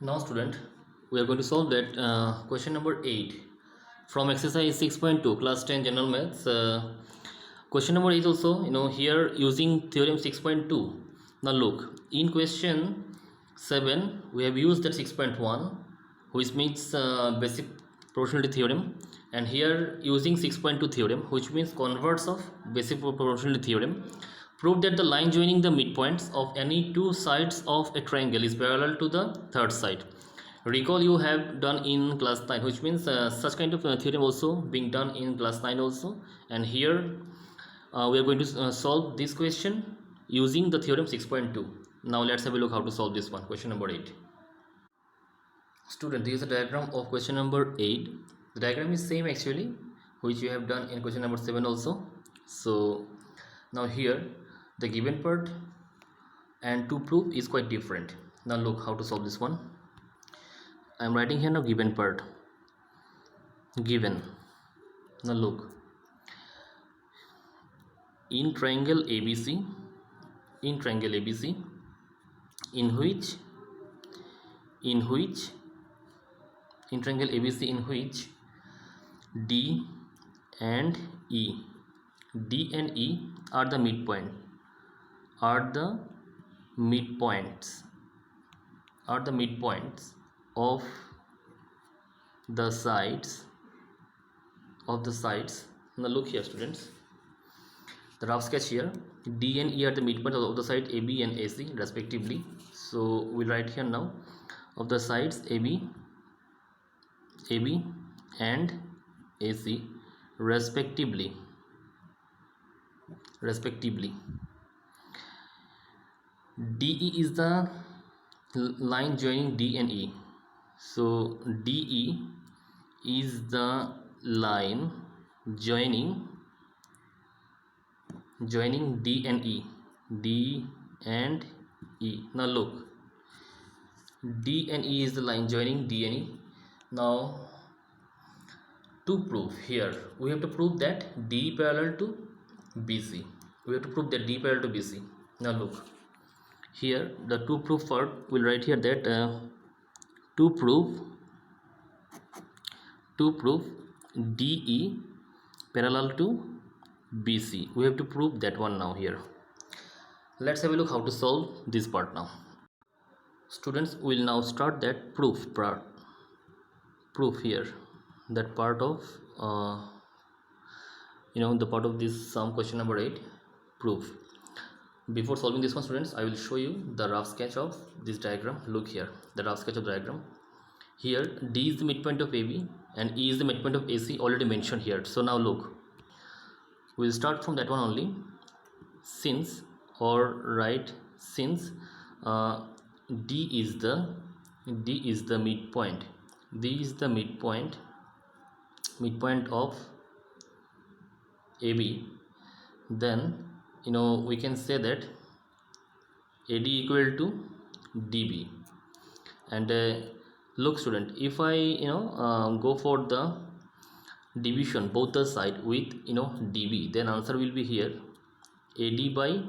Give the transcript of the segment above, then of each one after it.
Now student, we are going to solve that question number 8 from exercise 6.2 class 10 general maths. Question number 8 also, here using theorem 6.2. Now look, in question 7 we have used that 6.1, which means basic proportionality theorem, and here using 6.2 theorem, which means converse of basic proportionality theorem. Prove that the line joining the midpoints of any two sides of a triangle is parallel to the third side. Recall you have done in class 9, which means such kind of theorem also being done in class 9 also. And here we are going to solve this question using the theorem 6.2. Now let's have a look how to solve this one, question number 8. Student, this is a diagram of question number 8. The diagram is same actually, which you have done in question number 7 also. So now here the given part and to prove is quite different. Now look how to solve this one. I am writing here now given part, given. Now look, in triangle ABC, in triangle ABC, in which in triangle ABC in which D and E are the midpoints of the sides Now look here students, the rough sketch here. D and E are the midpoints of the side AB and AC respectively. So we'll write here now of the sides AB and AC respectively. DE is the line joining D and E. So DE is the line joining D and E. Now look, D and E is the line joining D and E. Now to prove, here we have to prove that D parallel to BC. Now look, here the to prove part, we'll write here that to prove DE parallel to BC, we have to prove that one. Now here let's have a look how to solve this part. Now students, will now start that proof here, that part of the part of this sum, question number 8, proof. Before solving this one students, I will show you the rough sketch of this diagram. Look here, the rough sketch of the diagram. Here D is the midpoint of AB and E is the midpoint of AC, already mentioned here. So now look, we'll start from that one only. Since D is the midpoint of AB, then we can say that AD equal to DB. And look student, if I go for the division both the side with DB, then answer will be here AD by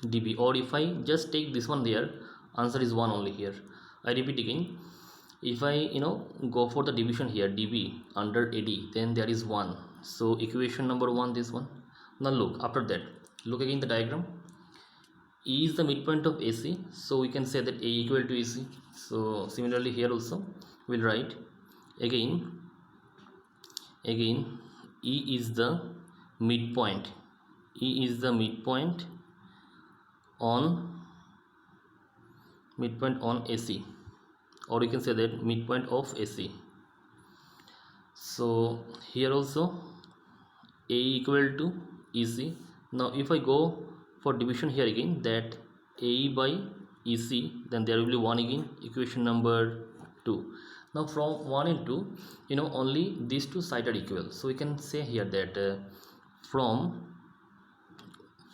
DB. Or if I just take this one there, answer is 1 only here. I repeat again, if I go for the division here DB under AD, then there is 1. So equation number 1, this one. Now look, after that, look again the diagram. E is the midpoint of AC, so we can say that A equal to AC. So similarly here also we'll write again E is the midpoint on AC, or you can say that midpoint of AC. So here also A equal to EC. Now if I go for division here again, that AE by EC, then there will be 1 again, equation number 2. Now from 1 and 2, only these two sides are equal, so we can say here that from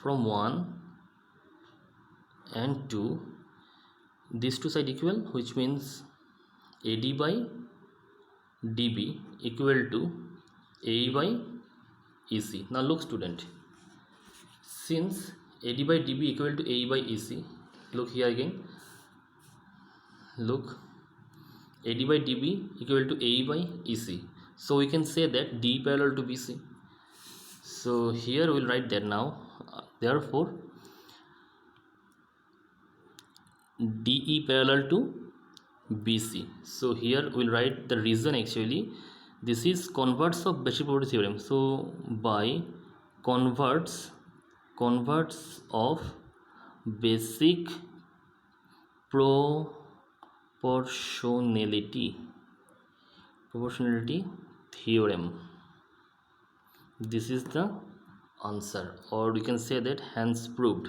1 and 2, these two sides equal, which means AD by DB equal to AE by EC. Now look student, since AD by DB equal to AE by EC, look here again, look, AD by DB equal to AE by EC. So we can say that D parallel to BC. So here we'll write that now. Therefore, DE parallel to BC. So here we'll write the reason actually. This is converts of basic property theorem. So by converts of basic proportionality theorem. This is the answer, or we can say that hence proved.